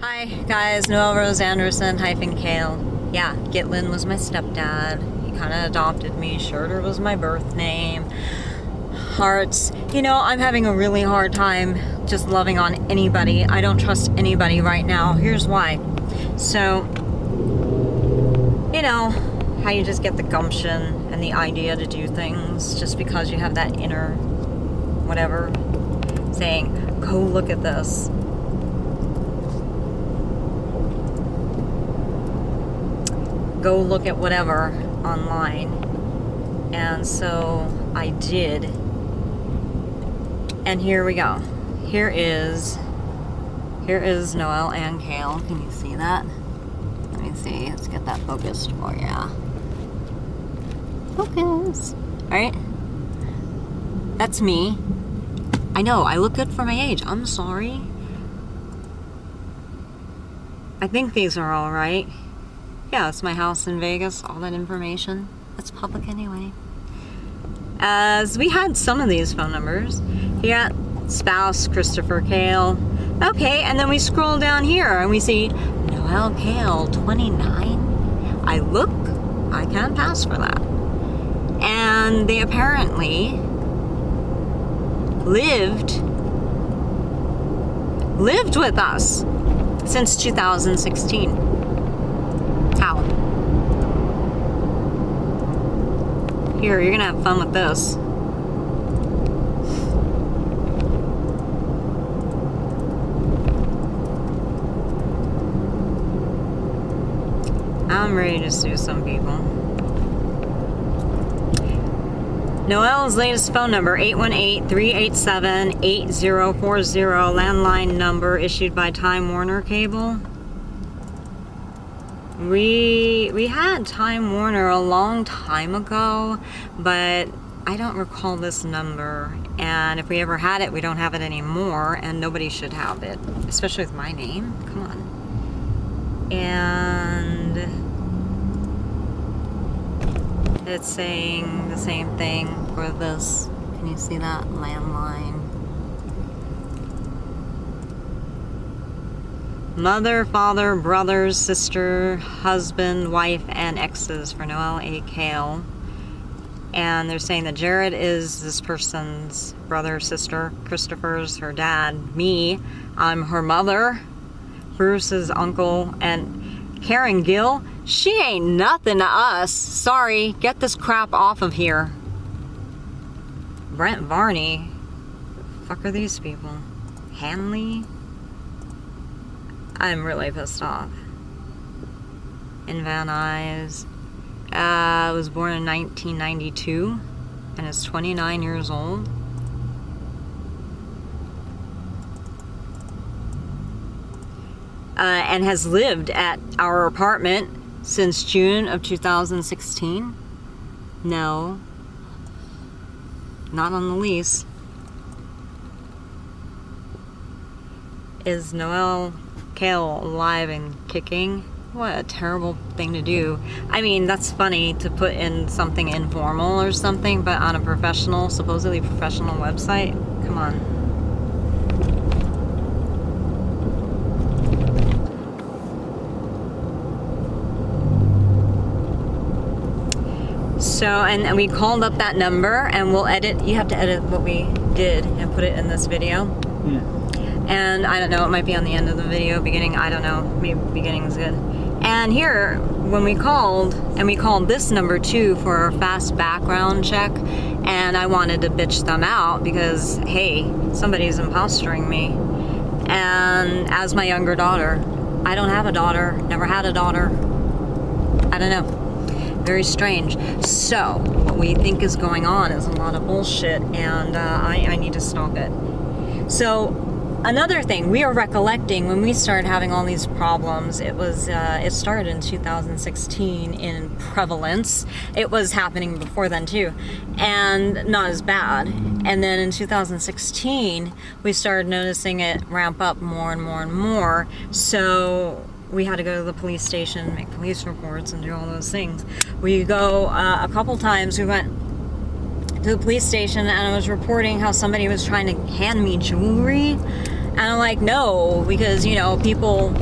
Hi guys, Noelle Rose Anderson -Kale. Yeah, Gitlin was my stepdad. He kind of adopted me. Schroeder was my birth name. Hearts. You know, I'm having a really hard time just loving on anybody. I don't trust anybody right now. Here's why. So, you know, how you just get the gumption and the idea to do things just because you have that inner whatever saying, go look at this. Go look at whatever online. And so I did. And here we go. Here is Noelle and Kale. Can you see that? Let me see. Let's get that focused for you. Focus. Alright. That's me. I know, I look good for my age. I'm sorry. I think these are all right. Yeah, it's my house in Vegas, all that information. It's public anyway. As we had some of these phone numbers. You got spouse, Christopher Kale. Okay, and then we scroll down here and we see Noelle Kale, 29. I can't pass for that. And they apparently lived with us since 2016. How? Here, you're gonna have fun with this. I'm ready to sue some people. Noelle's latest phone number, 818-387-8040, landline number issued by Time Warner Cable. We had Time Warner a long time ago, but I don't recall this number. And if we ever had it, we don't have it anymore, and nobody should have it, especially with my name. Come on. And it's saying the same thing for this. Can you see that landline? Mother, father, brothers, sister, husband, wife, and exes for Noelle A. Kale. And they're saying that Jared is this person's brother, sister. Christopher's her dad. Me, I'm her mother. Bruce's uncle. And Karen Gill, she ain't nothing to us. Sorry, get this crap off of here. Brent Varney. The fuck are these people? Hanley? I'm really pissed off. In Van Nuys. Was born in 1992 and is 29 years old. And has lived at our apartment since June of 2016. No, not on the lease. Is Noelle Kale alive and kicking? What a terrible thing to do. I mean, that's funny to put in something informal or something, but on a professional, supposedly professional website? Come on. So, and we called up that number, and we'll edit. You have to edit what we did and put it in this video. Yeah. And I don't know, it might be on the end of the video, beginning, I don't know, maybe beginning's good. And here, when we called, and we called this number too for a fast background check, and I wanted to bitch them out because, hey, somebody's impostering me. And as my younger daughter, I don't have a daughter, never had a daughter. I don't know. Very strange. So, what we think is going on is a lot of bullshit, and I need to stop it. So, another thing, we are recollecting when we started having all these problems, it started in 2016 in prevalence. It was happening before then too, and not as bad. And then in 2016, we started noticing it ramp up more and more and more. So we had to go to the police station, make police reports, and do all those things. We go a couple times, we went to the police station and I was reporting how somebody was trying to hand me jewelry. And I'm like, no, because, you know, people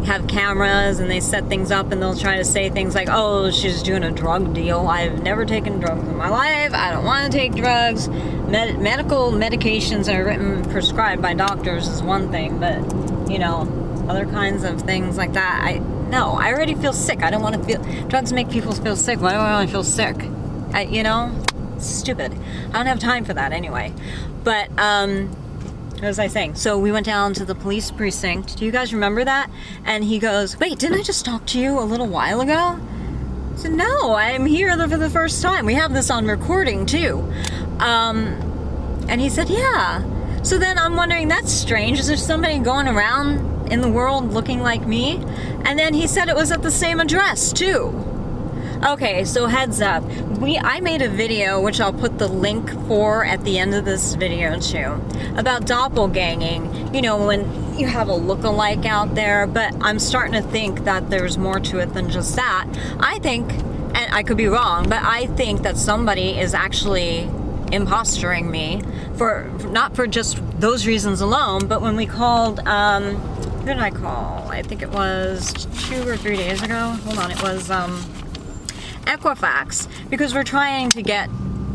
have cameras and they set things up and they'll try to say things like, oh, she's doing a drug deal. I've never taken drugs in my life. I don't want to take drugs. Medical medications are written, prescribed by doctors is one thing, but, you know, other kinds of things like that, I already feel sick. I don't want to feel, drugs make people feel sick. Why do I want to feel sick? You know, it's stupid. I don't have time for that anyway. But, what was I saying? So we went down to the police precinct. Do you guys remember that? And he goes, wait, didn't I just talk to you a little while ago? I said, no, I'm here for the first time. We have this on recording too. And he said, yeah. So then I'm wondering, that's strange. Is there somebody going around in the world looking like me? And then he said it was at the same address too. Okay, so heads up. I made a video, which I'll put the link for at the end of this video too, about doppelganging. You know, when you have a look-alike out there, but I'm starting to think that there's more to it than just that. I think, and I could be wrong, but I think that somebody is actually impostoring me for not for just those reasons alone, but when we called, who did I call? I think it was 2 or 3 days ago. Hold on, it was, Equifax, because we're trying to get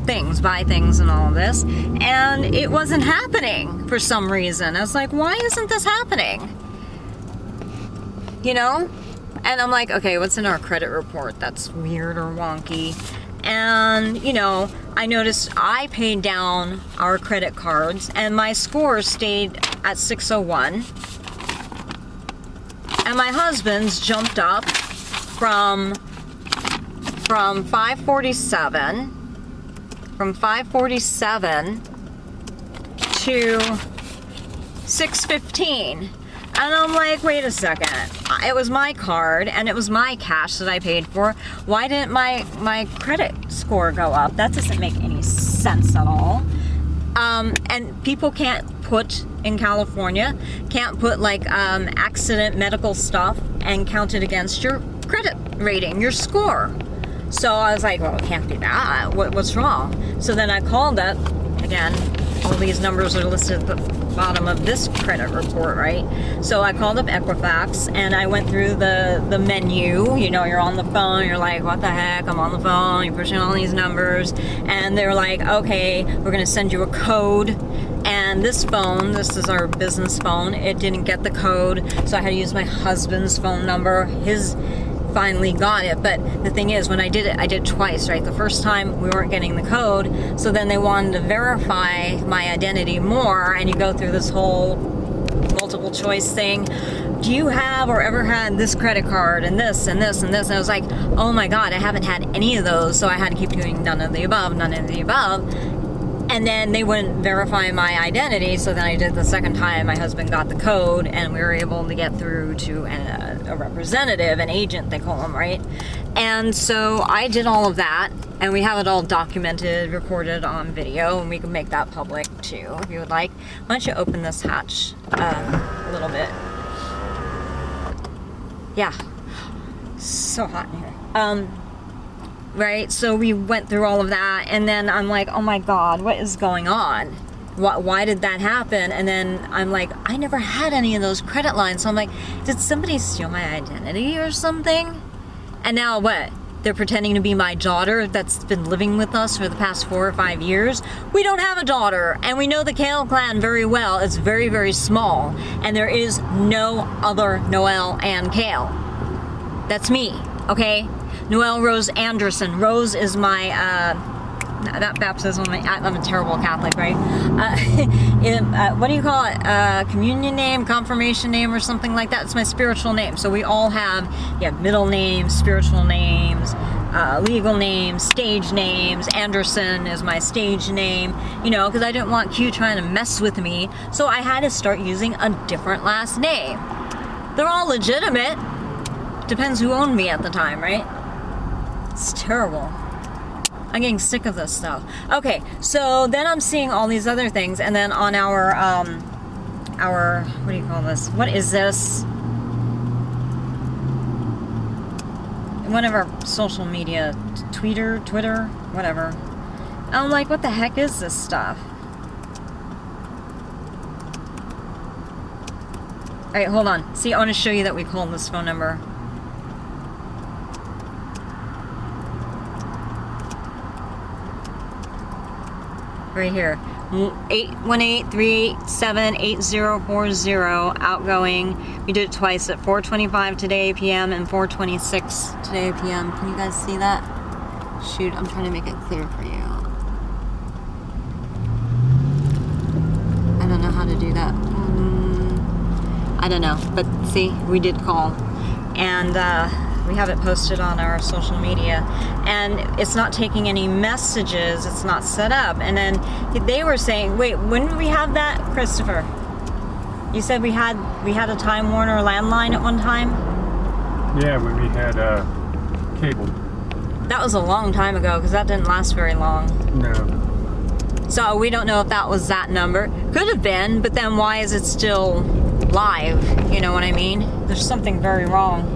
things, buy things and all of this, and it wasn't happening for some reason. I was like, why isn't this happening? You know? And I'm like, okay, what's in our credit report that's weird or wonky? And, you know, I noticed I paid down our credit cards and my score stayed at 601. And my husband's jumped up from 547 to 615. And I'm like, wait a second. It was my card and it was my cash that I paid for. Why didn't my credit score go up? That doesn't make any sense at all. And people can't put, in California, can't put like accident medical stuff and count it against your credit rating, your score. So I was like, well, it can't be that. What's wrong? So then I called up, again, all these numbers are listed at the bottom of this credit report, right? So I called up Equifax and I went through the menu. You know, you're on the phone, you're like, what the heck? I'm on the phone, you're pushing all these numbers. And they're like, okay, we're gonna send you a code. And this phone, this is our business phone, it didn't get the code. So I had to use my husband's phone number. His finally got it, but the thing is, when I did it, I did twice, right? The first time we weren't getting the code, so then they wanted to verify my identity more, and you go through this whole multiple choice thing. Do you have or ever had this credit card and this and this and this? And I was like, oh my god, I haven't had any of those, so I had to keep doing none of the above, none of the above. And then they wouldn't verify my identity, so then I did the second time. My husband got the code, and we were able to get through to a representative, an agent, they call them, right? And so I did all of that, and we have it all documented, recorded on video, and we can make that public too, if you would like. Why don't you open this hatch a little bit? Yeah, so hot in here. Right, so we went through all of that, and then I'm like, oh my god, what is going on? Why did that happen? And then I'm like, I never had any of those credit lines. So I'm like, did somebody steal my identity or something? And now what? They're pretending to be my daughter that's been living with us for the past 4 or 5 years. We don't have a daughter, and we know the Kale clan very well. It's very, very small, and there is no other Noelle and Kale. That's me, okay? Noelle Rose Anderson. Rose is my, not baptism, I'm a terrible Catholic, right? What do you call it? Communion name, confirmation name, or something like that? It's my spiritual name. So we all have, middle names, spiritual names, legal names, stage names. Anderson is my stage name, you know, because I didn't want Q trying to mess with me. So I had to start using a different last name. They're all legitimate. Depends who owned me at the time, right? It's terrible. I'm getting sick of this stuff. Okay, so then I'm seeing all these other things, and then on our, what do you call this? What is this? One of our social media, Twitter, whatever. And I'm like, what the heck is this stuff? right, hold on. See, I want to show you that we called this phone number. Right here. 818-387-8040 outgoing. We did it twice at 4:25 today PM and 4:26 today PM. Can you guys see that? Shoot, I'm trying to make it clear for you. I don't know how to do that. I don't know, but see, we did call. And we have it posted on our social media, and it's not taking any messages, it's not set up. And then they were saying, wait, when did we have that, Christopher? You said we had a Time Warner landline at one time? Yeah, when we had cable. That was a long time ago, because that didn't last very long. No. So we don't know if that was that number. Could have been, but then why is it still live? You know what I mean? There's something very wrong.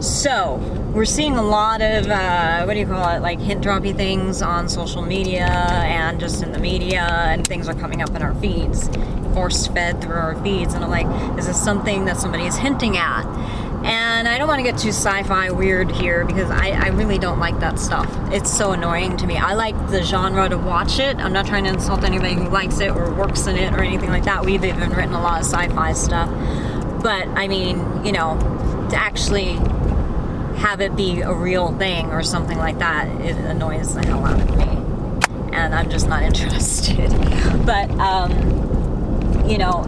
So we're seeing a lot of what do you call it, like hint droppy things on social media and just in the media, and things are coming up in our feeds, force fed through our feeds, and I'm like, is this something that somebody is hinting at? And I don't want to get too sci-fi weird here, because I really don't like that stuff. It's so annoying to me. I like the genre to watch it. I'm not trying to insult anybody who likes it or works in it or anything like that. We've even written a lot of sci-fi stuff, but I mean, you know, to actually have it be a real thing or something like that, it annoys the hell out of me, and I'm just not interested. But you know,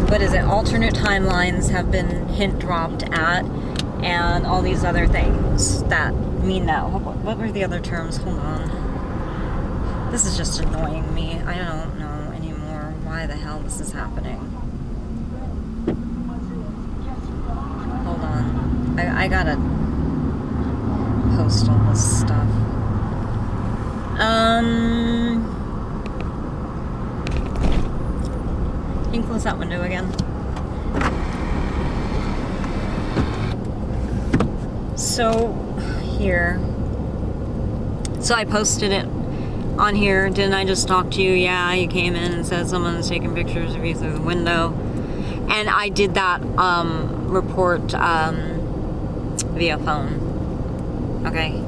what is it, alternate timelines have been hint dropped at, and all these other things that mean that. What were the other terms? Hold on, this is just annoying me. I don't know anymore why the hell this is happening. Hold on. I gotta post all this stuff. Can you close that window again? So, here. So I posted it on here. Didn't I just talk to you? Yeah, you came in and said someone's taking pictures of you through the window. And I did that report via phone. Okay?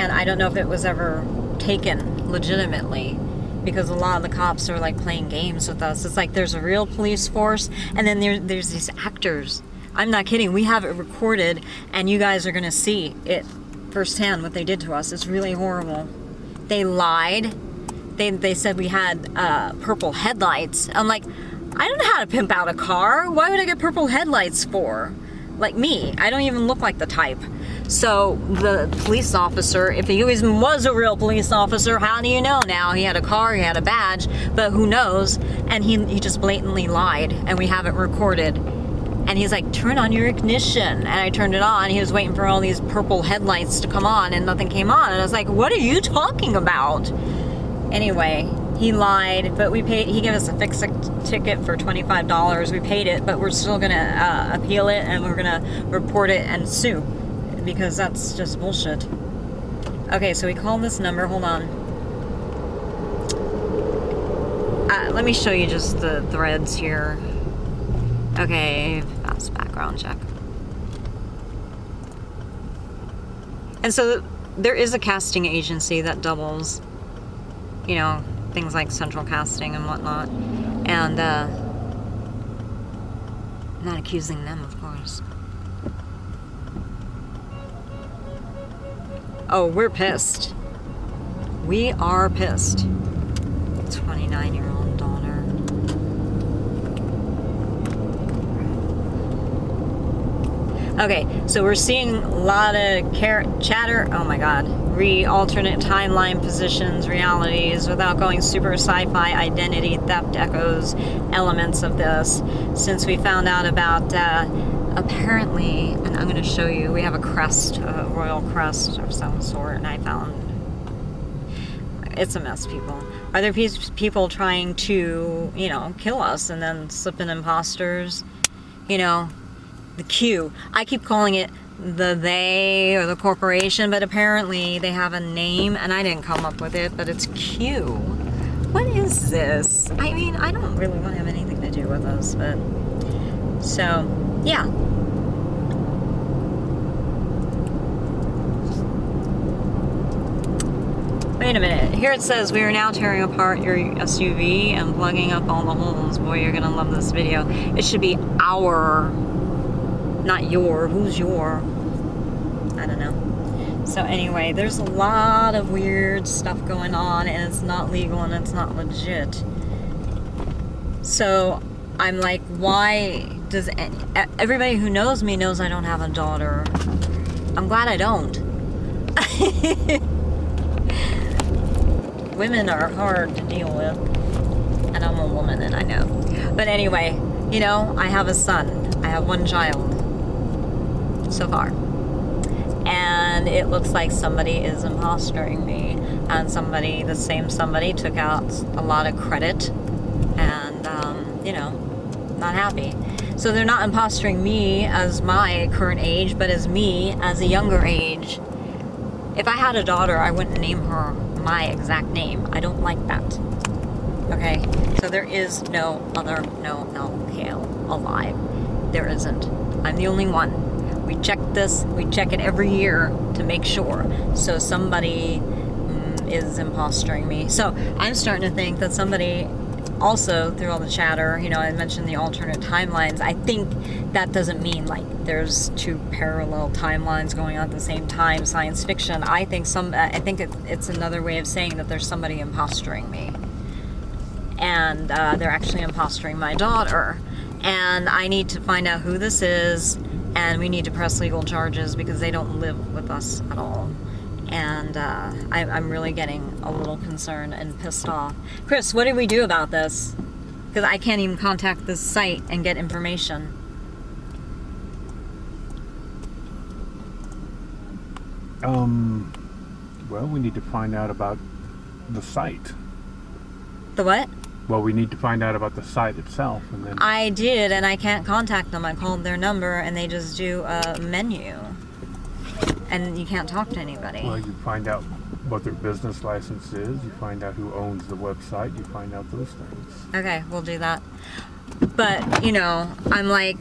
And I don't know if it was ever taken legitimately, because a lot of the cops are like playing games with us. It's like there's a real police force, and then there's these actors. I'm not kidding. We have it recorded, and you guys are going to see it firsthand what they did to us. It's really horrible. They lied. They said we had purple headlights. I'm like, I don't know how to pimp out a car. Why would I get purple headlights for? Like me, I don't even look like the type. So the police officer, if he even was a real police officer, how do you know now? He had a car, he had a badge, but who knows? And he just blatantly lied, and we have it recorded. And he's like, turn on your ignition. And I turned it on. He was waiting for all these purple headlights to come on, and nothing came on. And I was like, what are you talking about? Anyway, he lied, but we paid. He gave us a fixed ticket for $25. We paid it, but we're still gonna appeal it, and we're gonna report it and sue, because that's just bullshit. Okay, so we called this number. Hold on. Let me show you just the threads here. Okay, that's background check. And so there is a casting agency that doubles, you know, things like central casting and whatnot. And not accusing them, of course. Oh, we're pissed. We are pissed. 29-year-old daughter. Okay, so we're seeing a lot of chatter. Oh my god. Alternate timeline positions, realities, without going super sci-fi, identity theft echoes elements of this. Since we found out about apparently, and I'm going to show you, we have a crest, a royal crest of some sort, and I found it's a mess, people. Are there people trying to, you know, kill us and then slip in imposters? You know, the Q. I keep calling it the they or the corporation, but apparently they have a name, and I didn't come up with it, but it's Q. What is this? I mean, I don't really want to have anything to do with this, but... So, yeah. Wait a minute. Here it says, we are now tearing apart your SUV and plugging up all the holes. Boy, you're gonna love this video. It should be our, not your. Who's your? I don't know. So anyway, there's a lot of weird stuff going on, and it's not legal and it's not legit. So I'm like, why does everybody who knows me knows I don't have a daughter? I'm glad I don't. Women are hard to deal with, and I'm a woman and I know. But anyway, you know, I have a son. I have one child so far. And it looks like somebody is impostoring me, and somebody, the same somebody, took out a lot of credit, and you know, not happy. So they're not impostoring me as my current age, but as me as a younger age. If I had a daughter, I wouldn't name her my exact name. I don't like that. Okay, so there is no other Noelle Kale alive. There isn't. I'm the only one. We check this, we check it every year to make sure. So somebody is impostoring me. So I'm starting to think that somebody also, through all the chatter, you know, I mentioned the alternate timelines. I think that doesn't mean like there's two parallel timelines going on at the same time, science fiction. I think it's another way of saying that there's somebody impostoring me. And they're actually impostoring my daughter. And I need to find out who this is. And we need to press legal charges because they don't live with us at all. And I'm really getting a little concerned and pissed off. Chris, what do we do about this? Because I can't even contact this site and get information. Well, we need to find out about the site. The what? Well, we need to find out about the site itself, and then... I did, and I can't contact them. I called their number, and they just do a menu. And you can't talk to anybody. Well, you find out what their business license is, you find out who owns the website, you find out those things. Okay, we'll do that. But, you know, I'm like,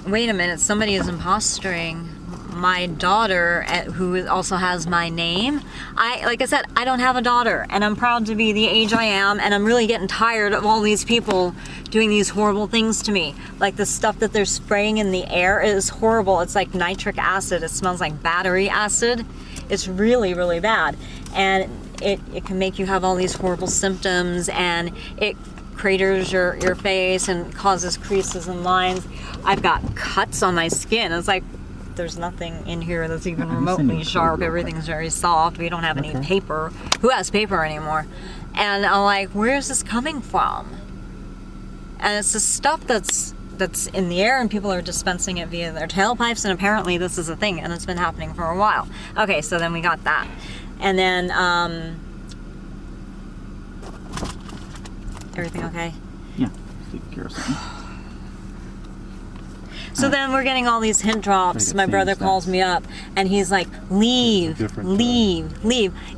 wait a minute, somebody is impostoring my daughter, who also has my name. Like I said, I don't have a daughter, and I'm proud to be the age I am, and I'm really getting tired of all these people doing these horrible things to me. Like the stuff that they're spraying in the air is horrible. It's like nitric acid. It smells like battery acid. It's really, really bad. And it can make you have all these horrible symptoms, and it craters your face and causes creases and lines. I've got cuts on my skin. It's like, there's nothing in here that's even remotely sharp. Everything's very soft. We don't have any paper. Who has paper anymore? And I'm like, where's this coming from? And it's the stuff that's in the air, and people are dispensing it via their tailpipes, and apparently this is a thing, and it's been happening for a while. Okay, so then we got that. And then, everything okay? Yeah, take care of something. So then we're getting all these hint drops. My brother calls me up, and he's like, leave. You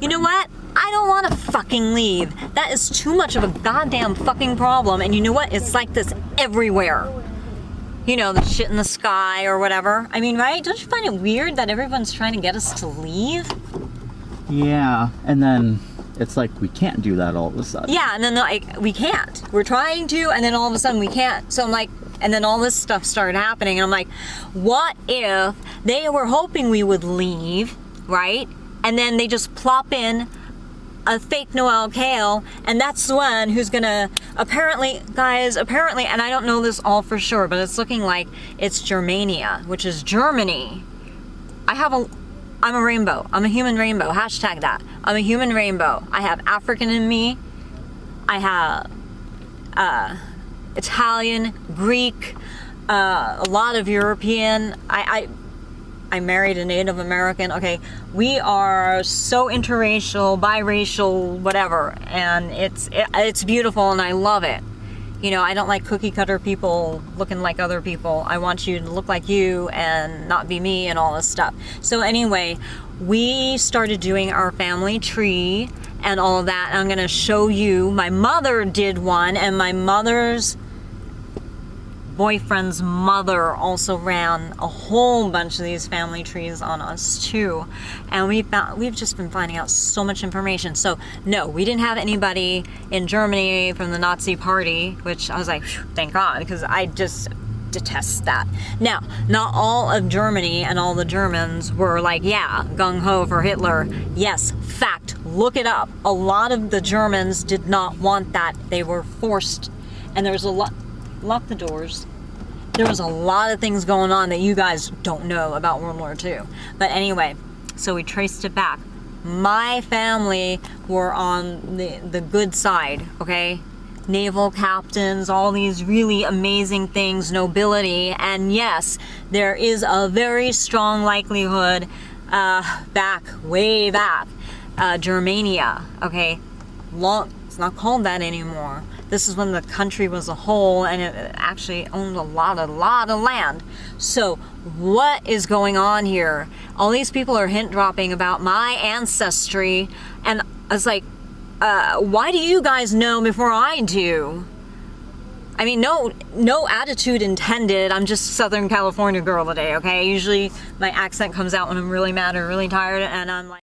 know what? I don't want to fucking leave. That is too much of a goddamn fucking problem. And you know what? It's like this everywhere. You know, the shit in the sky or whatever. I mean, right? Don't you find it weird that everyone's trying to get us to leave? Yeah, and then it's like we can't do that all of a sudden. Yeah, and then like, we can't. We're trying to, and then all of a sudden we can't. So I'm like, and then all this stuff started happening, and I'm like, what if they were hoping we would leave, right? And then they just plop in a fake Noelle Kale, and that's the one who's gonna, apparently, guys, and I don't know this all for sure, but it's looking like it's Germania, which is Germany. I'm a rainbow. I'm a human rainbow. Hashtag that. I'm a human rainbow. I have African in me. I have Italian, Greek, a lot of European. I married a Native American. Okay, we are so interracial, biracial, whatever, and it's beautiful, and I love it. You know, I don't like cookie cutter people looking like other people. I want you to look like you and not be me and all this stuff. So anyway, we started doing our family tree and all of that. I'm gonna show you, my mother did one, and my mother's boyfriend's mother also ran a whole bunch of these family trees on us too. And we've just been finding out so much information. So no, we didn't have anybody in Germany from the Nazi party, which I was like, thank God, because I just detest that. Now, not all of Germany and all the Germans were like, yeah, gung-ho for Hitler. Yes, fact, look it up. A lot of the Germans did not want that. They were forced, and there was a lot, lock the doors. There was a lot of things going on that you guys don't know about World War II. But anyway, so we traced it back. My family were on the good side, okay? Naval captains, all these really amazing things, nobility, and yes, there is a very strong likelihood way back, Germania, okay? It's not called that anymore. This is when the country was a whole and it actually owned a lot of land. So what is going on here? All these people are hint dropping about my ancestry, and I was like, why do you guys know before I do? I mean, no attitude intended. I'm just a Southern California girl today, okay? Usually my accent comes out when I'm really mad or really tired, and I'm like,